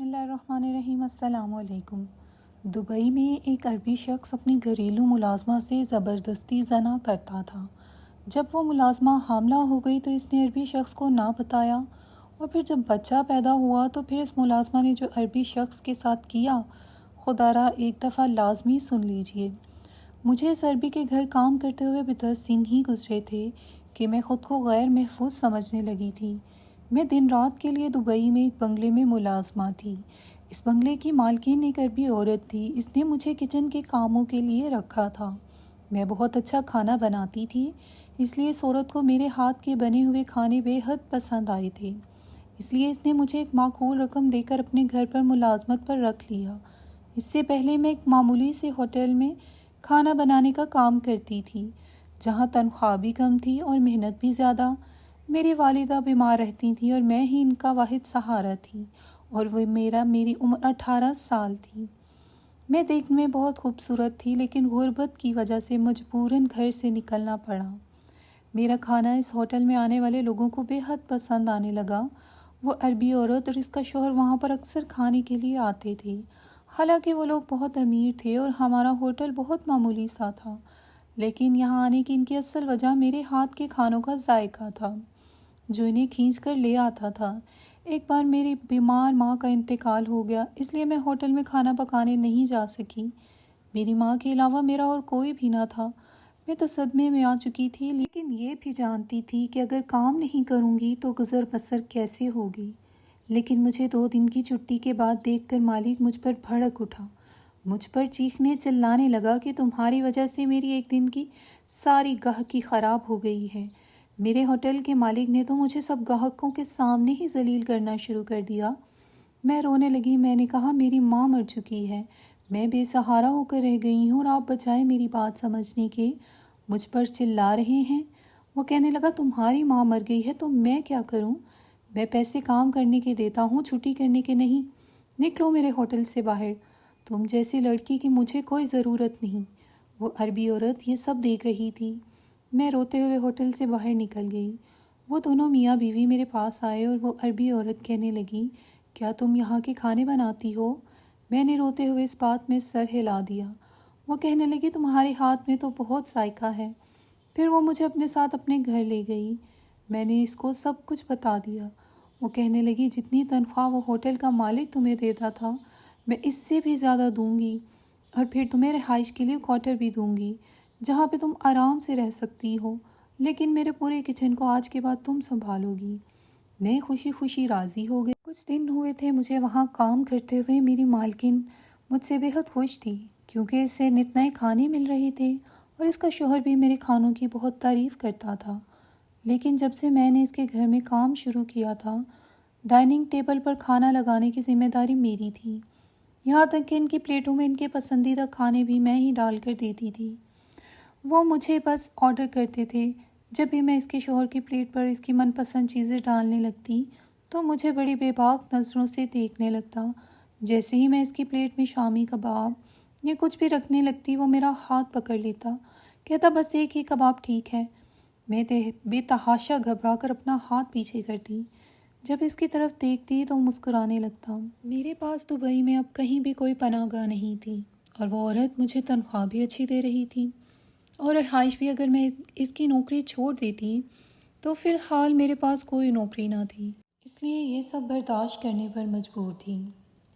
اللہ الرحمن الرحیم۔ السلام علیکم۔ دبئی میں ایک عربی شخص اپنی گھریلو ملازمہ سے زبردستی زنا کرتا تھا۔ جب وہ ملازمہ حاملہ ہو گئی تو اس نے عربی شخص کو نہ بتایا، اور پھر جب بچہ پیدا ہوا تو پھر اس ملازمہ نے جو عربی شخص کے ساتھ کیا، خدا را ایک دفعہ لازمی سن لیجئے۔ مجھے اس عربی کے گھر کام کرتے ہوئے 10 دن ہی گزرے تھے کہ میں خود کو غیر محفوظ سمجھنے لگی تھی۔ میں دن رات کے لیے دبئی میں ایک بنگلے میں ملازمہ تھی۔ اس بنگلے کی مالکین ایک عربی عورت تھی۔ اس نے مجھے کچن کے کاموں کے لیے رکھا تھا۔ میں بہت اچھا کھانا بناتی تھی، اس لیے اس عورت کو میرے ہاتھ کے بنے ہوئے کھانے بے حد پسند آئے تھے۔ اس لیے اس نے مجھے ایک معقول رقم دے کر اپنے گھر پر ملازمت پر رکھ لیا۔ اس سے پہلے میں ایک معمولی سے ہوٹل میں کھانا بنانے کا کام کرتی تھی، جہاں تنخواہ بھی کم تھی اور محنت بھی زیادہ۔ میری والدہ بیمار رہتی تھیں اور میں ہی ان کا واحد سہارا تھی، اور وہ میری عمر 18 سال تھی۔ میں دیکھنے میں بہت خوبصورت تھی، لیکن غربت کی وجہ سے مجبوراً گھر سے نکلنا پڑا۔ میرا کھانا اس ہوٹل میں آنے والے لوگوں کو بے حد پسند آنے لگا۔ وہ عربی عورت اور اس کا شوہر وہاں پر اکثر کھانے کے لیے آتے تھے، حالانکہ وہ لوگ بہت امیر تھے اور ہمارا ہوٹل بہت معمولی سا تھا، لیکن یہاں آنے کی ان کی اصل وجہ میرے ہاتھ کے کھانوں کا ذائقہ تھا، جو انہیں کھینچ کر لے آتا تھا۔ ایک بار میری بیمار ماں کا انتقال ہو گیا، اس لیے میں ہوٹل میں کھانا پکانے نہیں جا سکی۔ میری ماں کے علاوہ میرا اور کوئی بھی نہ تھا۔ میں تو صدمے میں آ چکی تھی، لیکن یہ بھی جانتی تھی کہ اگر کام نہیں کروں گی تو گزر بسر کیسے ہوگی۔ لیکن مجھے 2 دن کی چھٹی کے بعد دیکھ کر مالک مجھ پر بھڑک اٹھا، مجھ پر چیخنے چلانے لگا کہ تمہاری وجہ سے میری ایک دن کی ساری گاہکی خراب ہو گئی ہے۔ میرے ہوٹل کے مالک نے تو مجھے سب گاہکوں کے سامنے ہی ذلیل کرنا شروع کر دیا۔ میں رونے لگی۔ میں نے کہا میری ماں مر چکی ہے، میں بے سہارا ہو کر رہ گئی ہوں، اور آپ بجائے میری بات سمجھنے کے مجھ پر چلا رہے ہیں۔ وہ کہنے لگا تمہاری ماں مر گئی ہے تو میں کیا کروں؟ میں پیسے کام کرنے کے دیتا ہوں، چھٹی کرنے کے نہیں۔ نکلو میرے ہوٹل سے باہر، تم جیسی لڑکی کی مجھے کوئی ضرورت نہیں۔ وہ عربی عورت یہ سب دیکھ رہی تھی۔ میں روتے ہوئے ہوٹل سے باہر نکل گئی۔ وہ دونوں میاں بیوی میرے پاس آئے اور وہ عربی عورت کہنے لگی کیا تم یہاں کے کھانے بناتی ہو؟ میں نے روتے ہوئے اس بات میں سر ہلا دیا۔ وہ کہنے لگی تمہارے ہاتھ میں تو بہت ذائقہ ہے۔ پھر وہ مجھے اپنے ساتھ اپنے گھر لے گئی۔ میں نے اس کو سب کچھ بتا دیا۔ وہ کہنے لگی جتنی تنخواہ وہ ہوٹل کا مالک تمہیں دیتا تھا میں اس سے بھی زیادہ دوں گی، اور پھر تمہیں رہائش کے لیے کوارٹر بھی دوں گی جہاں پہ تم آرام سے رہ سکتی ہو، لیکن میرے پورے کچن کو آج کے بعد تم سنبھالو گی۔ میں خوشی خوشی راضی ہو گئی۔ کچھ دن ہوئے تھے مجھے وہاں کام کرتے ہوئے۔ میری مالکن مجھ سے بے حد خوش تھی، کیونکہ اسے نت نئے کھانے مل رہے تھے، اور اس کا شوہر بھی میرے کھانوں کی بہت تعریف کرتا تھا۔ لیکن جب سے میں نے اس کے گھر میں کام شروع کیا تھا، ڈائننگ ٹیبل پر کھانا لگانے کی ذمہ داری میری تھی، یہاں تک کہ ان کی پلیٹوں میں ان کے پسندیدہ کھانے بھی میں ہی ڈال کر دیتی تھی۔ وہ مجھے بس آرڈر کرتے تھے۔ جب بھی میں اس کے شوہر کی پلیٹ پر اس کی من پسند چیزیں ڈالنے لگتی تو مجھے بڑی بے باک نظروں سے دیکھنے لگتا۔ جیسے ہی میں اس کی پلیٹ میں شامی کباب یا کچھ بھی رکھنے لگتی وہ میرا ہاتھ پکڑ لیتا، کہتا بس ایک ہی کباب ٹھیک ہے۔ میں بے تحاشا گھبرا کر اپنا ہاتھ پیچھے کرتی۔ جب اس کی طرف دیکھتی تو مسکرانے لگتا۔ میرے پاس دبئی میں اب کہیں بھی کوئی پناہ گاہ نہیں تھی، اور وہ عورت مجھے تنخواہ بھی اچھی دے رہی تھی، اور رہائش بھی۔ اگر میں اس کی نوکری چھوڑ دیتی تو فی الحال میرے پاس کوئی نوکری نہ تھی، اس لیے یہ سب برداشت کرنے پر مجبور تھی۔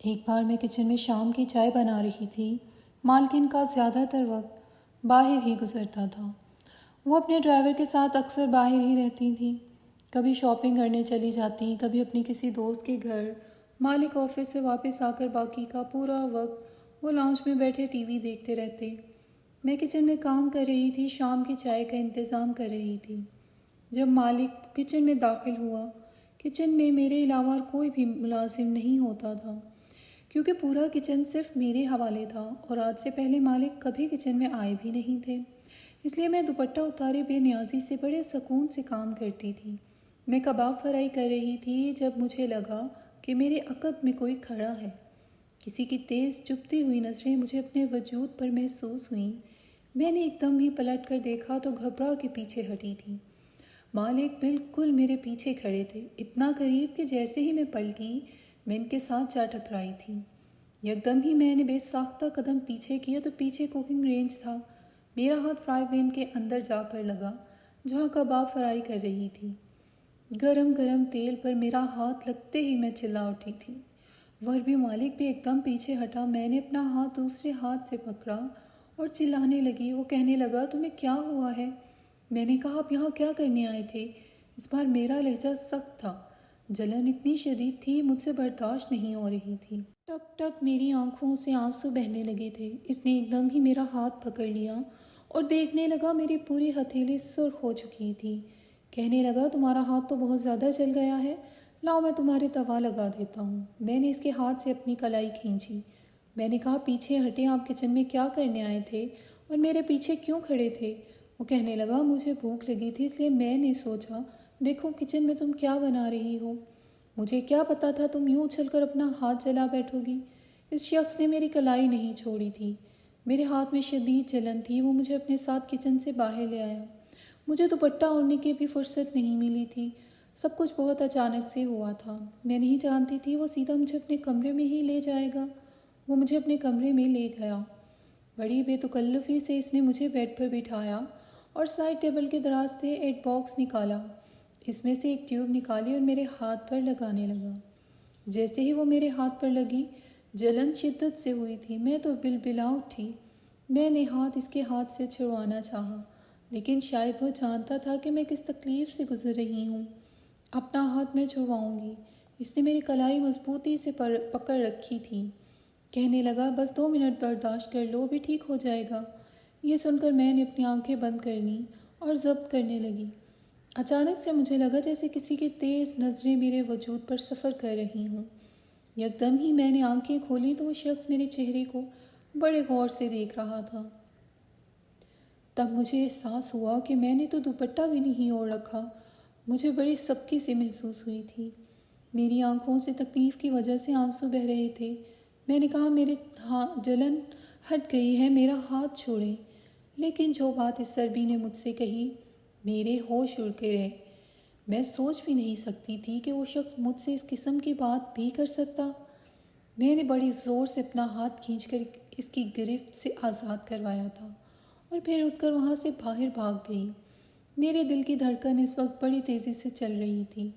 ایک بار میں کچن میں شام کی چائے بنا رہی تھی۔ مالکن کا زیادہ تر وقت باہر ہی گزرتا تھا۔ وہ اپنے ڈرائیور کے ساتھ اکثر باہر ہی رہتی تھی، کبھی شاپنگ کرنے چلی جاتی، کبھی اپنی کسی دوست کے گھر۔ مالک آفس سے واپس آ کر باقی کا پورا وقت وہ لاؤنج میں بیٹھے ٹی وی دیکھتے رہتے۔ میں کچن میں کام کر رہی تھی، شام کی چائے کا انتظام کر رہی تھی۔ جب مالک کچن میں داخل ہوا، کچن میں میرے علاوہ اور کوئی بھی ملازم نہیں ہوتا تھا، کیونکہ پورا کچن صرف میرے حوالے تھا، اور آج سے پہلے مالک کبھی کچن میں آئے بھی نہیں تھے۔ اس لیے میں دوپٹہ اتارے بے نیازی سے بڑے سکون سے کام کرتی تھی۔ میں کباب فرائی کر رہی تھی جب مجھے لگا کہ میرے عقب میں کوئی کھڑا ہے۔ کسی کی تیز چبھتی ہوئی نظریں مجھے اپنے وجود پر محسوس ہوئیں۔ میں نے ایک دم ہی پلٹ کر دیکھا تو گھبرا کے پیچھے ہٹی تھی۔ مالک بالکل میرے پیچھے کھڑے تھے، اتنا قریب کہ جیسے ہی میں پلٹی میں ان کے ساتھ جا ٹکرائی تھی۔ یکدم ہی میں نے بے ساختہ قدم پیچھے کیا تو پیچھے کوکنگ رینج تھا۔ میرا ہاتھ فرائی پین کے اندر جا کر لگا جہاں کباب فرائی کر رہی تھی۔ گرم گرم تیل پر میرا ہاتھ لگتے ہی میں چلا اٹھی تھی۔ وربی مالک بھی ایک دم پیچھے ہٹا۔ میں نے اپنا ہاتھ دوسرے ہاتھ سے پکڑا اور چلانے لگی۔ وہ کہنے لگا تمہیں کیا ہوا ہے؟ میں نے کہا آپ یہاں کیا کرنے آئے تھے؟ اس بار میرا لہجہ سخت تھا۔ جلن اتنی شدید تھی مجھ سے برداشت نہیں ہو رہی تھی۔ ٹپ ٹپ میری آنکھوں سے آنسو بہنے لگے تھے۔ اس نے ایک دم ہی میرا ہاتھ پکڑ لیا اور دیکھنے لگا میری پوری ہتھیلی سرخ ہو چکی تھی۔ کہنے لگا تمہارا ہاتھ تو بہت زیادہ جل گیا ہے، لاؤ میں تمہارے توا لگا دیتا ہوں۔ میں نے اس کے ہاتھ سے اپنی کلائی کھینچی۔ میں نے کہا پیچھے ہٹیں، آپ کچن میں کیا کرنے آئے تھے اور میرے پیچھے کیوں کھڑے تھے؟ وہ کہنے لگا مجھے بھوک لگی تھی اس لیے میں نے سوچا دیکھو کچن میں تم کیا بنا رہی ہو۔ مجھے کیا پتا تھا تم یوں اچھل کر اپنا ہاتھ جلا بیٹھو گی۔ اس شخص نے میری کلائی نہیں چھوڑی تھی۔ میرے ہاتھ میں شدید جلن تھی۔ وہ مجھے اپنے ساتھ کچن سے باہر لے آیا۔ مجھے دوپٹہ اوڑھنے کی بھی فرصت نہیں ملی تھی۔ سب کچھ بہت اچانک سے ہوا تھا۔ میں نہیں جانتی تھی وہ سیدھا مجھے اپنے کمرے میں ہی لے جائے گا۔ وہ مجھے اپنے کمرے میں لے گیا۔ بڑی بے تکلفی سے اس نے مجھے بیڈ پر بٹھایا اور سائڈ ٹیبل کے دراز سے ایڈ باکس نکالا۔ اس میں سے ایک ٹیوب نکالی اور میرے ہاتھ پر لگانے لگا۔ جیسے ہی وہ میرے ہاتھ پر لگی جلن شدت سے ہوئی تھی۔ میں تو بلبلا اٹھی۔ میں نے ہاتھ اس کے ہاتھ سے چھڑوانا چاہا لیکن شاید وہ جانتا تھا کہ میں کس تکلیف سے گزر رہی ہوں۔ اپنا ہاتھ میں چھڑواؤں گی۔ اس نے میری کلائی مضبوطی سے پکڑ رکھی تھی۔ کہنے لگا بس 2 منٹ برداشت کر لو، بھی ٹھیک ہو جائے گا۔ یہ سن کر میں نے اپنی آنکھیں بند کر لیں اور ضبط کرنے لگی۔ اچانک سے مجھے لگا جیسے کسی کی تیز نظریں میرے وجود پر سفر کر رہی ہوں۔ یکدم ہی میں نے آنکھیں کھولیں تو وہ شخص میرے چہرے کو بڑے غور سے دیکھ رہا تھا۔ تب مجھے احساس ہوا کہ میں نے تو دوپٹہ بھی نہیں اوڑھ رکھا۔ مجھے بڑی سبکی سی محسوس ہوئی تھی۔ میری آنکھوں سے تکلیف کی وجہ سے آنسو بہہ رہے تھے۔ میں نے کہا میرے جلن ہٹ گئی ہے، میرا ہاتھ چھوڑیں۔ لیکن جو بات اس سربی نے مجھ سے کہی میرے ہوش اڑ کے رہے۔ میں سوچ بھی نہیں سکتی تھی کہ وہ شخص مجھ سے اس قسم کی بات بھی کر سکتا۔ میں نے بڑی زور سے اپنا ہاتھ کھینچ کر اس کی گرفت سے آزاد کروایا تھا اور پھر اٹھ کر وہاں سے باہر بھاگ گئی۔ میرے دل کی دھڑکن اس وقت بڑی تیزی سے چل رہی تھی۔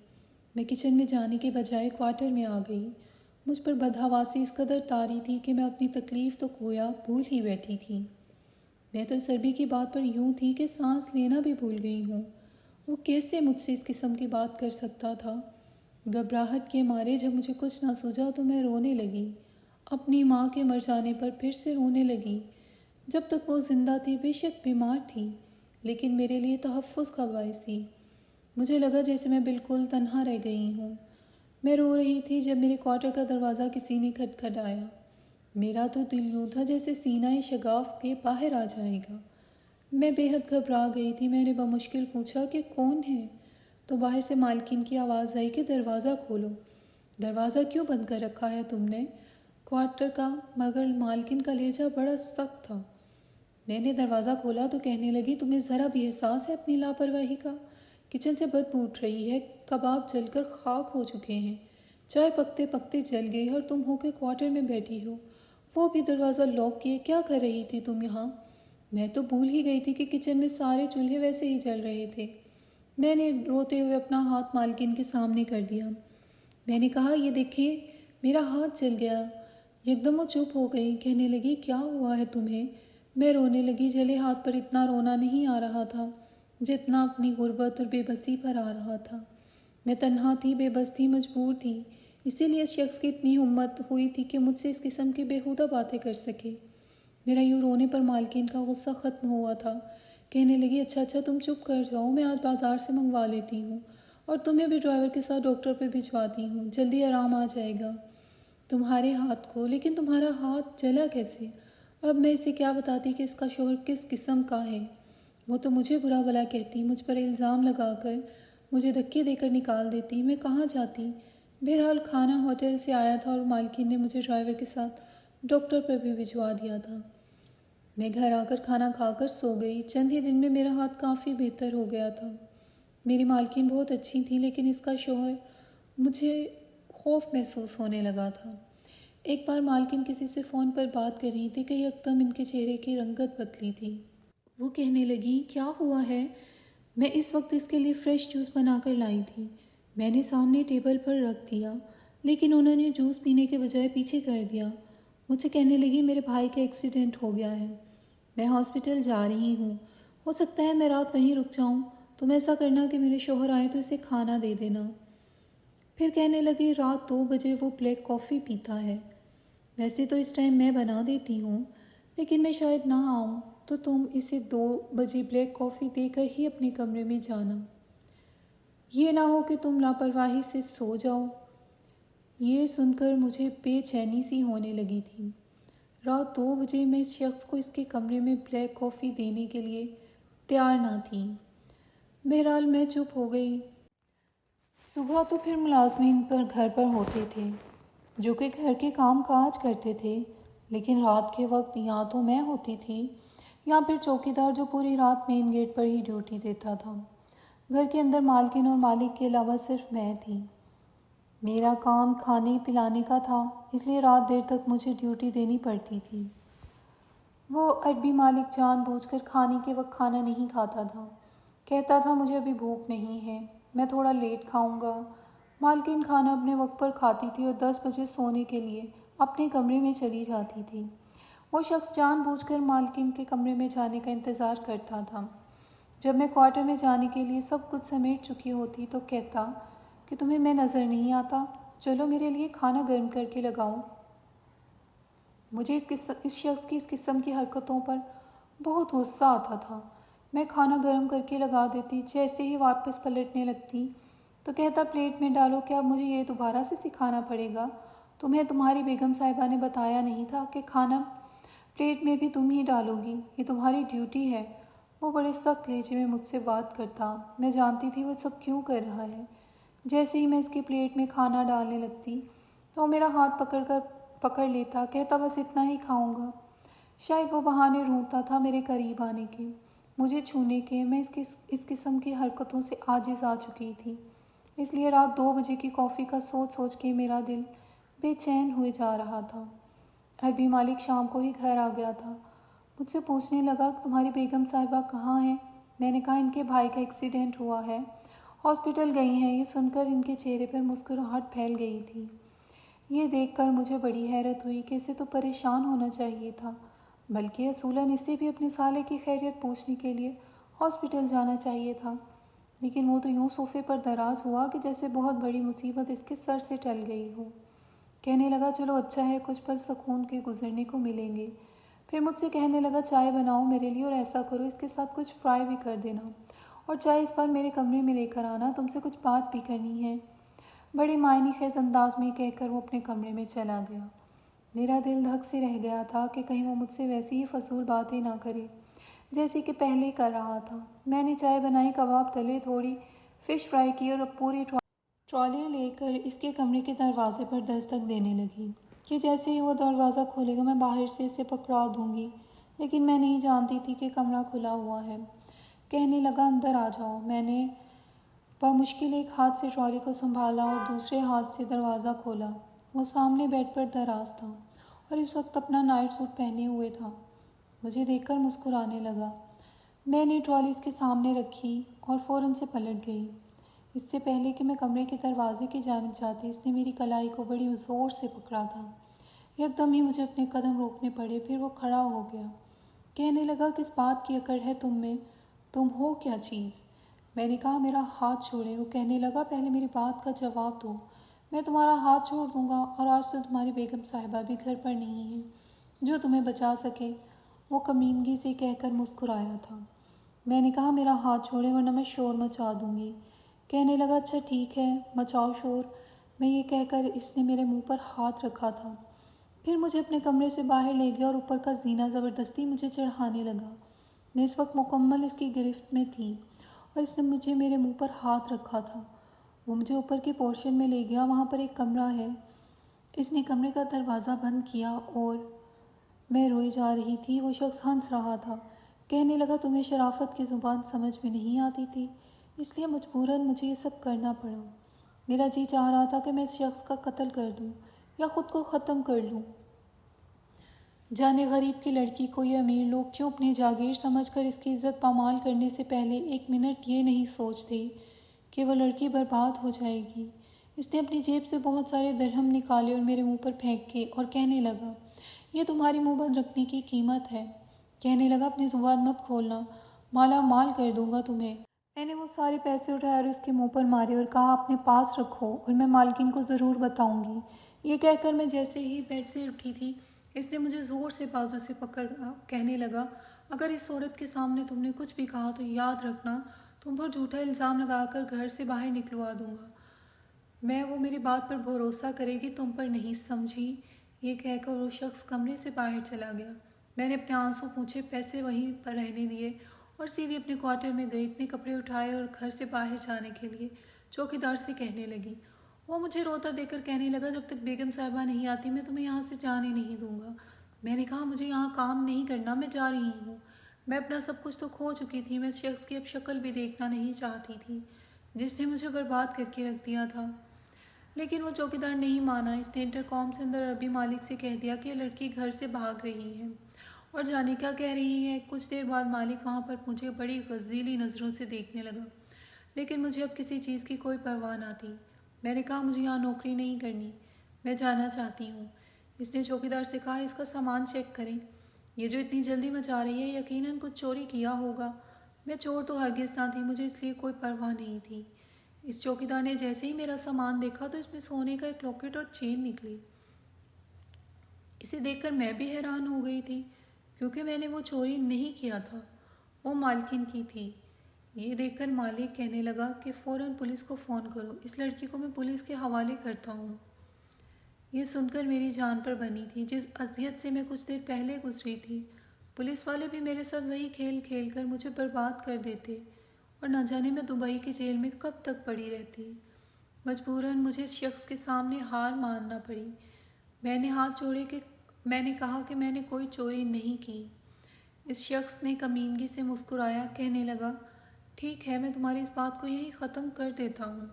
میں کچن میں جانے کے بجائے کوارٹر میں آ گئی۔ مجھ پر بدحواسی اس قدر طاری تھی کہ میں اپنی تکلیف تو گویا بھول ہی بیٹھی تھی۔ میں تو سربی کی بات پر یوں تھی کہ سانس لینا بھی بھول گئی ہوں۔ وہ کیسے مجھ سے اس قسم کی بات کر سکتا تھا؟ گھبراہٹ کے مارے جب مجھے کچھ نہ سوجا تو میں رونے لگی۔ اپنی ماں کے مر جانے پر پھر سے رونے لگی۔ جب تک وہ زندہ تھی بے شک بیمار تھی لیکن میرے لیے تحفظ کا باعث تھی۔ مجھے لگا جیسے میں بالکل تنہا رہ گئی ہوں۔ میں رو رہی تھی جب میرے کوارٹر کا دروازہ کسی نے کھٹکھٹایا۔ میرا تو دل یوں تھا جیسے سینہ شگاف کے باہر آ جائے گا۔ میں بے حد گھبرا گئی تھی۔ میں نے بمشکل پوچھا کہ کون ہے؟ تو باہر سے مالکن کی آواز آئی کہ دروازہ کھولو۔ دروازہ کیوں بند کر رکھا ہے تم نے؟ کوارٹر کا مگر مالکن کا لہجہ بڑا سخت تھا۔ میں نے دروازہ کھولا تو کہنے لگی تمہیں ذرا بھی احساس ہے اپنی لاپرواہی کا؟ کچن سے بدبو اٹھ رہی ہے، کباب جل کر خاک ہو چکے ہیں، چائے پکتے پکتے جل گئی اور تم ہو کے کوارٹر میں بیٹھی ہو، وہ بھی دروازہ لاک کیے۔ کیا کر رہی تھی تم یہاں؟ میں تو بھول ہی گئی تھی کہ کچن میں سارے چولہے ویسے ہی جل رہے تھے۔ میں نے روتے ہوئے اپنا ہاتھ مالکن کے سامنے کر دیا۔ میں نے کہا یہ دیکھیں میرا ہاتھ جل گیا۔ یکدم وہ چپ ہو گئی۔ کہنے لگی کیا ہوا ہے تمہیں؟ میں رونے لگی۔ جلے ہاتھ پر اتنا رونا نہیں آ رہا تھا جتنا اپنی غربت اور بے بسی پر آ رہا تھا۔ میں تنہا تھی، بے بس تھی، مجبور تھی، اسی لیے اس شخص کی اتنی ہمت ہوئی تھی کہ مجھ سے اس قسم کی بیہودہ باتیں کر سکے۔ میرا یوں رونے پر مالکین کا غصہ ختم ہوا تھا۔ کہنے لگی اچھا تم چپ کر جاؤ، میں آج بازار سے منگوا لیتی ہوں اور تمہیں بھی ڈرائیور کے ساتھ ڈاکٹر پہ بھجواتی ہوں، جلدی آرام آ جائے گا تمہارے ہاتھ کو۔ لیکن تمہارا ہاتھ جلا کیسے؟ اب میں اسے کیا بتاتی کہ اس کا شوہر کس قسم کا ہے؟ وہ تو مجھے برا بھلا کہتی، مجھ پر الزام لگا کر مجھے دھکے دے کر نکال دیتی، میں کہاں جاتی؟ بہرحال کھانا ہوٹل سے آیا تھا اور مالکین نے مجھے ڈرائیور کے ساتھ ڈاکٹر پر بھی بھجوا دیا تھا۔ میں گھر آ کر کھانا کھا کر سو گئی۔ چند ہی دن میں میرا ہاتھ کافی بہتر ہو گیا تھا۔ میری مالکین بہت اچھی تھی لیکن اس کا شوہر مجھے خوف محسوس ہونے لگا تھا۔ ایک بار مالکن کسی سے فون پر بات کر رہی تھی کہ یکدم ان کے چہرے کی رنگت بدلی تھی۔ وہ کہنے لگی، کیا ہوا ہے؟ میں اس وقت اس کے لیے فریش جوس بنا کر لائی تھی۔ میں نے سامنے ٹیبل پر رکھ دیا، لیکن انہوں نے جوس پینے کے بجائے پیچھے کر دیا۔ مجھ سے کہنے لگی، میرے بھائی کا ایکسیڈنٹ ہو گیا ہے، میں ہاسپٹل جا رہی ہوں، ہو سکتا ہے میں رات وہیں رک جاؤں، تم ایسا کرنا کہ میرے شوہر آئیں تو اسے کھانا دے دینا۔ پھر کہنے لگی، رات 2 بجے وہ بلیک کافی پیتا ہے، ویسے تو اس ٹائم میں بنا دیتی ہوں، لیکن میں شاید نہ آؤں تو تم اسے 2 بجے بلیک کافی دے کر ہی اپنے کمرے میں جانا، یہ نہ ہو کہ تم لاپرواہی سے سو جاؤ۔ یہ سن کر مجھے بے چینی سی ہونے لگی تھی۔ رات 2 بجے میں اس شخص کو اس کے کمرے میں بلیک کافی دینے کے لیے تیار نہ تھی۔ بہرحال میں چپ ہو گئی۔ صبح تو پھر ملازمین پر گھر پر ہوتے تھے جو کہ گھر کے کام کاج کرتے تھے، لیکن رات کے وقت یا تو میں ہوتی تھی یا پھر چوکیدار جو پوری رات مین گیٹ پر ہی ڈیوٹی دیتا تھا۔ گھر کے اندر مالکن اور مالک کے علاوہ صرف میں تھی۔ میرا کام کھانے پلانے کا تھا، اس لیے رات دیر تک مجھے ڈیوٹی دینی پڑتی تھی۔ وہ عربی مالک جان بوجھ کر کھانے کے وقت کھانا نہیں کھاتا تھا، کہتا تھا مجھے ابھی بھوک نہیں ہے، میں تھوڑا لیٹ کھاؤں گا۔ مالکن کھانا اپنے وقت پر کھاتی تھی اور 10 بجے سونے کے لیے اپنے کمرے میں چلی جاتی تھی۔ وہ شخص جان بوجھ کر مالکن کے کمرے میں جانے کا انتظار کرتا تھا۔ جب میں کوارٹر میں جانے کے لیے سب کچھ سمیٹ چکی ہوتی تو کہتا کہ تمہیں میں نظر نہیں آتا، چلو میرے لیے کھانا گرم کر کے لگاؤ۔ مجھے اس شخص کی اس قسم کی حرکتوں پر بہت غصہ آتا تھا۔ میں کھانا گرم کر کے لگا دیتی، جیسے ہی واپس پلٹنے لگتی تو کہتا پلیٹ میں ڈالو، کہ اب مجھے یہ دوبارہ سے سکھانا پڑے گا؟ تمہیں تمہاری بیگم صاحبہ نے بتایا نہیں تھا کہ کھانا پلیٹ میں بھی تم ہی ڈالو گی، یہ تمہاری ڈیوٹی ہے۔ وہ بڑے سخت لہجے میں مجھ سے بات کرتا، میں جانتی تھی وہ سب کیوں کر رہا ہے۔ جیسے ہی میں اس کی پلیٹ میں کھانا ڈالنے لگتی تو وہ میرا ہاتھ پکڑ لیتا، کہتا بس اتنا ہی کھاؤں گا۔ شاید وہ بہانے ڈھونڈتا تھا میرے قریب آنے کے، مجھے چھونے کے۔ میں اس قسم کی حرکتوں سے عاجز آ چکی تھی، اس لیے رات 2 بجے کی کافی کا سوچ سوچ کے میرا دل بے چین ہوئے جا رہا تھا۔ عربی مالک شام کو ہی گھر آ گیا تھا۔ مجھ سے پوچھنے لگا کہ تمہاری بیگم صاحبہ کہاں ہیں؟ میں نے کہا ان کے بھائی کا ایکسیڈنٹ ہوا ہے، ہاسپٹل گئی ہیں۔ یہ سن کر ان کے چہرے پر مسکراہٹ پھیل گئی تھی۔ یہ دیکھ کر مجھے بڑی حیرت ہوئی کہ اسے تو پریشان ہونا چاہیے تھا، بلکہ اصولاً اسے بھی اپنے سالے کی خیریت پوچھنے کے لیے ہاسپٹل جانا چاہیے تھا، لیکن وہ تو یوں صوفے پر دراز ہوا کہ جیسے بہت بڑی مصیبت اس کے سر سے ٹل گئی ہو۔ کہنے لگا چلو اچھا ہے، کچھ پل سکون کے گزرنے کو ملیں گے۔ پھر مجھ سے کہنے لگا چائے بناؤ میرے لیے، اور ایسا کرو اس کے ساتھ کچھ فرائی بھی کر دینا، اور چائے اس بار میرے کمرے میں لے کر آنا، تم سے کچھ بات بھی کرنی ہے۔ بڑے معنی خیز انداز میں کہہ کر وہ اپنے کمرے میں چلا گیا۔ میرا دل دھک سے رہ گیا تھا کہ کہیں وہ مجھ سے ویسی ہی فضول باتیں نہ کرے جیسے کہ پہلے کر رہا تھا۔ میں نے چائے بنائی، کباب تلے، تھوڑی فش فرائی کی اور اب پوری ٹرالی لے کر اس کے کمرے کے دروازے پر دستک دینے لگی کہ جیسے ہی وہ دروازہ کھولے گا میں باہر سے اسے پکڑا دوں گی، لیکن میں نہیں جانتی تھی کہ کمرہ کھلا ہوا ہے۔ کہنے لگا اندر آ جاؤ۔ میں نے بمشکل ایک ہاتھ سے ٹرالی کو سنبھالا اور دوسرے ہاتھ سے دروازہ کھولا۔ وہ سامنے بیڈ پر دراز تھا اور اس وقت اپنا نائٹ سوٹ پہنے ہوئے تھا۔ مجھے دیکھ کر مسکرانے لگا۔ میں نے ٹرالی اس کے سامنے رکھی اور فوراً سے پلٹ گئی۔ اس سے پہلے کہ میں کمرے کے دروازے کی جانب جاتی، اس نے میری کلائی کو بڑی زور سے پکڑا تھا۔ یکدم ہی مجھے اپنے قدم روکنے پڑے، پھر وہ کھڑا ہو گیا۔ کہنے لگا کس بات کی اکڑ ہے تم میں؟ تم ہو کیا چیز؟ میں نے کہا میرا ہاتھ چھوڑے۔ وہ کہنے لگا پہلے میری بات کا جواب دو، میں تمہارا ہاتھ چھوڑ دوں گا، اور آج تو تمہاری بیگم صاحبہ بھی گھر پر نہیں ہے جو تمہیں بچا سکے۔ وہ کمینگی سے کہہ کر مسکرایا تھا۔ میں نے کہا میرا ہاتھ چھوڑے ورنہ میں شور مچا دوں گی۔ کہنے لگا اچھا ٹھیک ہے، مچاؤ شور۔ میں یہ کہہ کر اس نے میرے منہ پر ہاتھ رکھا تھا، پھر مجھے اپنے کمرے سے باہر لے گیا اور اوپر کا زینہ زبردستی مجھے چڑھانے لگا۔ میں اس وقت مکمل اس کی گرفت میں تھی اور اس نے مجھے میرے منہ پر ہاتھ رکھا تھا۔ وہ مجھے اوپر کے پورشن میں لے گیا، وہاں پر ایک کمرہ ہے۔ اس نے کمرے کا دروازہ بند کیا اور میں روئی جا رہی تھی۔ وہ شخص ہنس رہا تھا۔ کہنے لگا تمہیں شرافت کی زبان سمجھ میں نہیں آتی تھی، اس لیے مجبوراً مجھے یہ سب کرنا پڑا۔ میرا جی چاہ رہا تھا کہ میں اس شخص کا قتل کر دوں یا خود کو ختم کر لوں۔ جانے غریب کی لڑکی کو یہ امیر لوگ کیوں اپنی جاگیر سمجھ کر اس کی عزت پامال کرنے سے پہلے ایک منٹ یہ نہیں سوچتے کہ وہ لڑکی برباد ہو جائے گی۔ اس نے اپنی جیب سے بہت سارے درہم نکالے اور میرے منہ پر پھینکے اور کہنے لگا، یہ تمہاری منہ بند رکھنے کی قیمت ہے۔ کہنے لگا، اپنی زبان مت کھولنا، مالا مال کر دوں گا تمہیں۔ میں نے وہ سارے پیسے اٹھائے اور اس کے منہ پر مارے اور کہا، اپنے پاس رکھو اور میں مالکن کو ضرور بتاؤں گی۔ یہ کہہ کر میں جیسے ہی بیڈ سے اٹھی تھی، اس نے مجھے زور سے بازو سے پکڑ کہنے لگا، اگر اس عورت کے سامنے تم نے کچھ بھی کہا تو یاد رکھنا تم پر جھوٹا الزام لگا کر گھر سے باہر نکلوا دوں گا۔ میں وہ میری بات پر بھروسہ کرے گی، تم پر نہیں، سمجھی؟ یہ کہہ کر وہ شخص کمرے سے باہر چلا گیا۔ میں نے اپنے آنسو پوچھے پیسے وہیں پر رہنے دیے اور سیدھی اپنے کوارٹر میں گئی، اتنے کپڑے اٹھائے اور گھر سے باہر جانے کے لیے چوکیدار سے کہنے لگی۔ وہ مجھے روتا دے کر کہنے لگا، جب تک بیگم صاحبہ نہیں آتی میں تمہیں یہاں سے جانے نہیں دوں گا۔ میں نے کہا، مجھے یہاں کام نہیں کرنا، میں جا رہی ہوں۔ میں اپنا سب کچھ تو کھو چکی تھی، میں اس شخص کی اب شکل بھی دیکھنا نہیں چاہتی تھی جس نے مجھے برباد کر کے رکھ دیا تھا۔ لیکن وہ چوکیدار نہیں مانا۔ اس نے انٹر کام سے اندر عربی مالک سے کہہ دیا کہ یہ لڑکی گھر سے بھاگ رہی ہے اور جانے کا کہہ رہی ہے۔ کچھ دیر بعد مالک وہاں پر مجھے بڑی غضیلی نظروں سے دیکھنے لگا، لیکن مجھے اب کسی چیز کی کوئی پرواہ نہ تھی۔ میں نے کہا، مجھے یہاں نوکری نہیں کرنی، میں جانا چاہتی ہوں۔ اس نے چوکیدار سے کہا، اس کا سامان چیک کریں، یہ جو اتنی جلدی میں جا رہی ہے یقیناً کچھ چوری کیا ہوگا۔ میں چور تو ہرگز نہ تھی، مجھے اس لیے کوئی پرواہ نہیں تھی۔ اس چوکیدار نے جیسے ہی میرا سامان دیکھا تو اس میں سونے کا ایک لاکٹ اور چین نکلی۔ اسے دیکھ کر میں بھی حیران ہو گئی تھی، کیونکہ میں نے وہ چوری نہیں کیا تھا، وہ مالکن کی تھی۔ یہ دیکھ کر مالک کہنے لگا کہ فوراً پولیس کو فون کرو، اس لڑکی کو میں پولیس کے حوالے کرتا ہوں۔ یہ سن کر میری جان پر بنی تھی، جس اذیت سے میں کچھ دیر پہلے گزری تھی۔ پولیس والے بھی میرے ساتھ وہی کھیل کھیل کر مجھے برباد کر دیتے اور نہ جانے میں دبئی کی جیل میں کب تک پڑی رہتی۔ مجبوراً مجھے اس شخص کے سامنے ہار ماننا پڑی۔ میں نے ہاتھ جوڑے کہ میں نے کہا کہ میں نے کوئی چوری نہیں کی۔ اس شخص نے کمینگی سے مسکرایا، کہنے لگا، ٹھیک ہے، میں تمہاری اس بات کو یہیں ختم کر دیتا ہوں،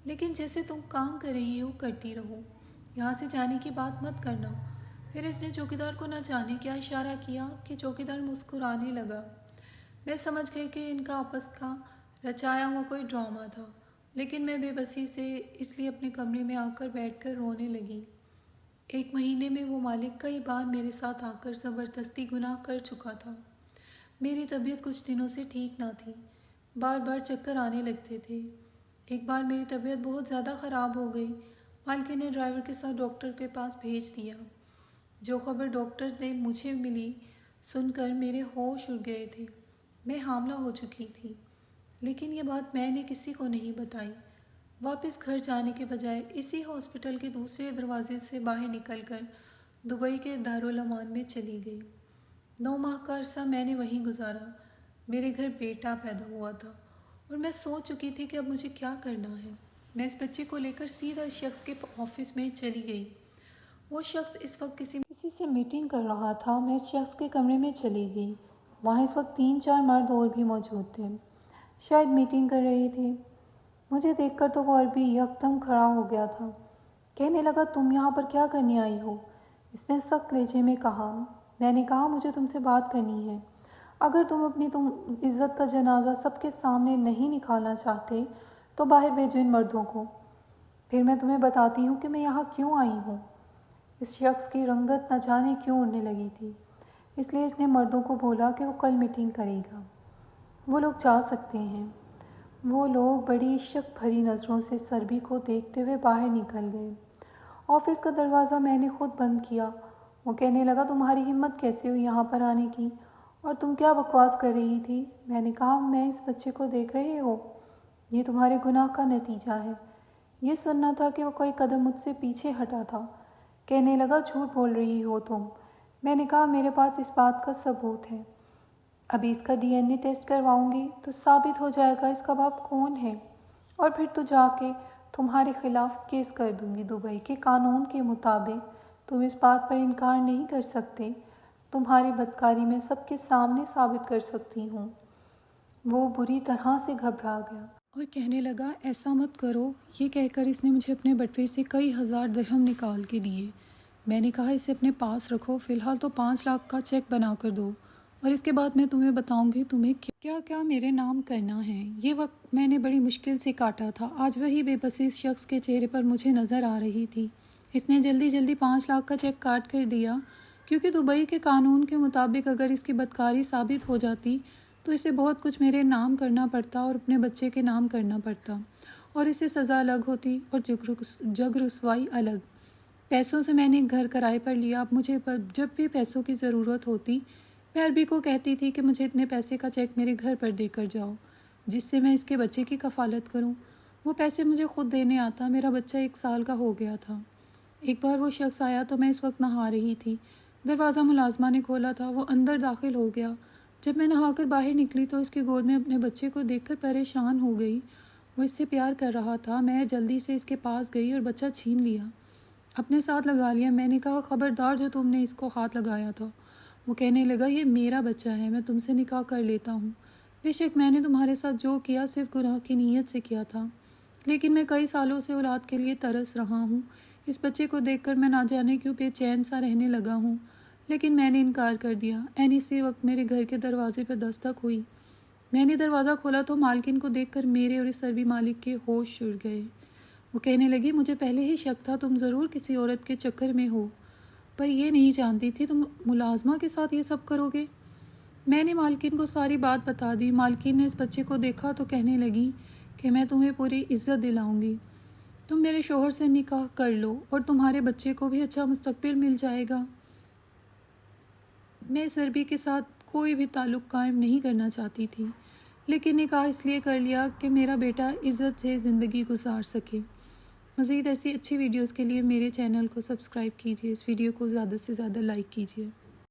لیکن جیسے تم کام کر رہی ہو کرتی رہو، یہاں سے جانے کی بات مت کرنا۔ پھر اس نے چوکیدار کو نہ جانے کیا اشارہ کیا کہ چوکیدار مسکرانے لگا۔ میں سمجھ گئی کہ ان کا آپس کا رچایا ہوا کوئی ڈرامہ تھا، لیکن میں بے بسی سے اس لیے اپنے کمرے میں آ کر بیٹھ کر رونے لگی۔ 1 مہینے میں وہ مالک کئی بار میرے ساتھ آ کر زبردستی گناہ کر چکا تھا۔ میری طبیعت کچھ دنوں سے ٹھیک نہ تھی، بار بار چکر آنے لگتے تھے۔ ایک بار میری طبیعت بہت زیادہ خراب ہو گئی، مالکن نے ڈرائیور کے ساتھ ڈاکٹر کے پاس بھیج دیا۔ جو خبر ڈاکٹر نے مجھے ملی سن کر میرے ہوش اڑ گئے تھے۔ میں حاملہ ہو چکی تھی، لیکن یہ بات میں نے کسی کو نہیں بتائی۔ واپس گھر جانے کے بجائے اسی ہاسپٹل کے دوسرے دروازے سے باہر نکل کر دبئی کے دارالامان میں چلی گئی۔ 9 ماہ کا عرصہ میں نے وہیں گزارا۔ میرے گھر بیٹا پیدا ہوا تھا اور میں سوچ چکی تھی کہ اب مجھے کیا کرنا ہے۔ میں اس بچے کو لے کر سیدھا اس شخص کے آفس میں چلی گئی۔ وہ شخص اس وقت کسی سے میٹنگ کر رہا تھا۔ میں اس شخص کے کمرے میں چلی گئی۔ وہاں اس وقت 3-4 مرد اور بھی موجود تھے، شاید میٹنگ کر رہے تھے۔ مجھے دیکھ کر تو وہ عربی یکدم کھڑا ہو گیا تھا۔ کہنے لگا، تم یہاں پر کیا کرنے آئی ہو؟ اس نے سخت لہجے میں کہا۔ میں نے کہا، مجھے تم سے بات کرنی ہے۔ اگر تم اپنی عزت کا جنازہ سب کے سامنے نہیں نکالنا چاہتے تو باہر بھیجو ان مردوں کو، پھر میں تمہیں بتاتی ہوں کہ میں یہاں کیوں آئی ہوں۔ اس شخص کی رنگت نہ جانے کیوں اڑنے لگی تھی، اس لیے اس نے مردوں کو بولا کہ وہ کل میٹنگ کرے گا۔ وہ لوگ جا سکتے ہیں۔ وہ لوگ بڑی شک بھری نظروں سے سربی کو دیکھتے ہوئے باہر نکل گئے۔ آفس کا دروازہ میں نے خود بند کیا۔ وہ کہنے لگا، تمہاری ہمت کیسے ہوئی یہاں پر آنے کی، اور تم کیا بکواس کر رہی تھی؟ میں نے کہا، میں اس بچے کو دیکھ رہے ہو، یہ تمہارے گناہ کا نتیجہ ہے۔ یہ سننا تھا کہ وہ کوئی قدم مجھ سے پیچھے ہٹا تھا۔ کہنے لگا، جھوٹ بول رہی ہو تم۔ میں نے کہا، میرے پاس اس بات کا ثبوت ہے۔ ابھی اس کا DNA ٹیسٹ کرواؤں گی تو ثابت ہو جائے گا اس کا باپ کون ہے، اور پھر تو جا کے تمہارے خلاف کیس کر دوں گی۔ دبئی کے قانون کے مطابق تم اس بات پر انکار نہیں کر سکتے، تمہاری بدکاری میں سب کے سامنے ثابت کر سکتی ہوں۔ وہ بری طرح سے گھبرا گیا اور کہنے لگا ایسا مت کرو۔ یہ کہہ کر اس نے مجھے اپنے بٹوے سے کئی ہزار درہم نکال کے دیے۔ میں نے کہا اسے اپنے پاس رکھو، فی الحال تو 5 لاکھ کا چیک بنا کر دو، اور اس کے بعد میں تمہیں بتاؤں گی تمہیں کیا کیا میرے نام کرنا ہے۔ یہ وقت میں نے بڑی مشکل سے کاٹا تھا۔ آج وہی بے بسی اس شخص کے چہرے پر مجھے نظر آ رہی تھی۔ اس نے جلدی جلدی 5 لاکھ کا چیک کاٹ کر دیا، کیونکہ دبئی کے قانون کے مطابق اگر اس کی بدکاری ثابت ہو جاتی تو اسے بہت کچھ میرے نام کرنا پڑتا اور اپنے بچے کے نام کرنا پڑتا، اور اسے سزا الگ ہوتی اور جگ رسوائی الگ۔ پیسوں سے میں نے ایک گھر کرائے پر لیا۔ اب مجھے جب بھی پیسوں کی ضرورت ہوتی میں عربی کو کہتی تھی کہ مجھے اتنے پیسے کا چیک میرے گھر پر دے کر جاؤ، جس سے میں اس کے بچے کی کفالت کروں۔ وہ پیسے مجھے خود دینے آتا۔ میرا بچہ 1 سال کا ہو گیا تھا۔ ایک بار وہ شخص آیا تو میں اس وقت نہا رہی تھی۔ دروازہ ملازمہ نے کھولا تھا۔ وہ اندر داخل ہو گیا۔ جب میں نہا کر باہر نکلی تو اس کی گود میں اپنے بچے کو دیکھ کر پریشان ہو گئی۔ وہ اس سے پیار کر رہا تھا۔ میں جلدی سے اس کے پاس گئی اور بچہ چھین لیا، اپنے ساتھ لگا لیا۔ میں نے کہا خبردار جو تم نے اس کو ہاتھ لگایا تھا۔ وہ کہنے لگا یہ میرا بچہ ہے، میں تم سے نکاح کر لیتا ہوں۔ بے شک میں نے تمہارے ساتھ جو کیا صرف گناہ کی نیت سے کیا تھا، لیکن میں کئی سالوں سے اولاد کے لیے ترس رہا ہوں۔ اس بچے کو دیکھ کر میں نہ جانے کیوں بے چین سا رہنے لگا ہوں، لیکن میں نے انکار کر دیا۔ عین اسی وقت میرے گھر کے دروازے پر دستک ہوئی۔ میں نے دروازہ کھولا تو مالکن کو دیکھ کر میرے اور اس عربی مالک کے ہوش اڑ گئے۔ وہ کہنے لگی مجھے پہلے ہی شک تھا تم ضرور کسی عورت کے چکر میں ہو، پر یہ نہیں جانتی تھی تم ملازمہ کے ساتھ یہ سب کرو گے۔ میں نے مالکن کو ساری بات بتا دی۔ مالکن نے اس بچے کو دیکھا تو کہنے لگی کہ میں تمہیں پوری عزت دلاؤں گی، تم میرے شوہر سے نکاح کر لو اور تمہارے بچے کو بھی اچھا مستقبل مل جائے گا۔ میں اس عربی کے ساتھ کوئی بھی تعلق قائم نہیں کرنا چاہتی تھی، لیکن نکاح اس لیے کر لیا کہ میرا بیٹا عزت سے زندگی گزار سکے۔ مزید ایسی اچھی ویڈیوز کے لیے میرے چینل کو سبسکرائب کیجیے، اس ویڈیو کو زیادہ سے زیادہ لائک کیجیے۔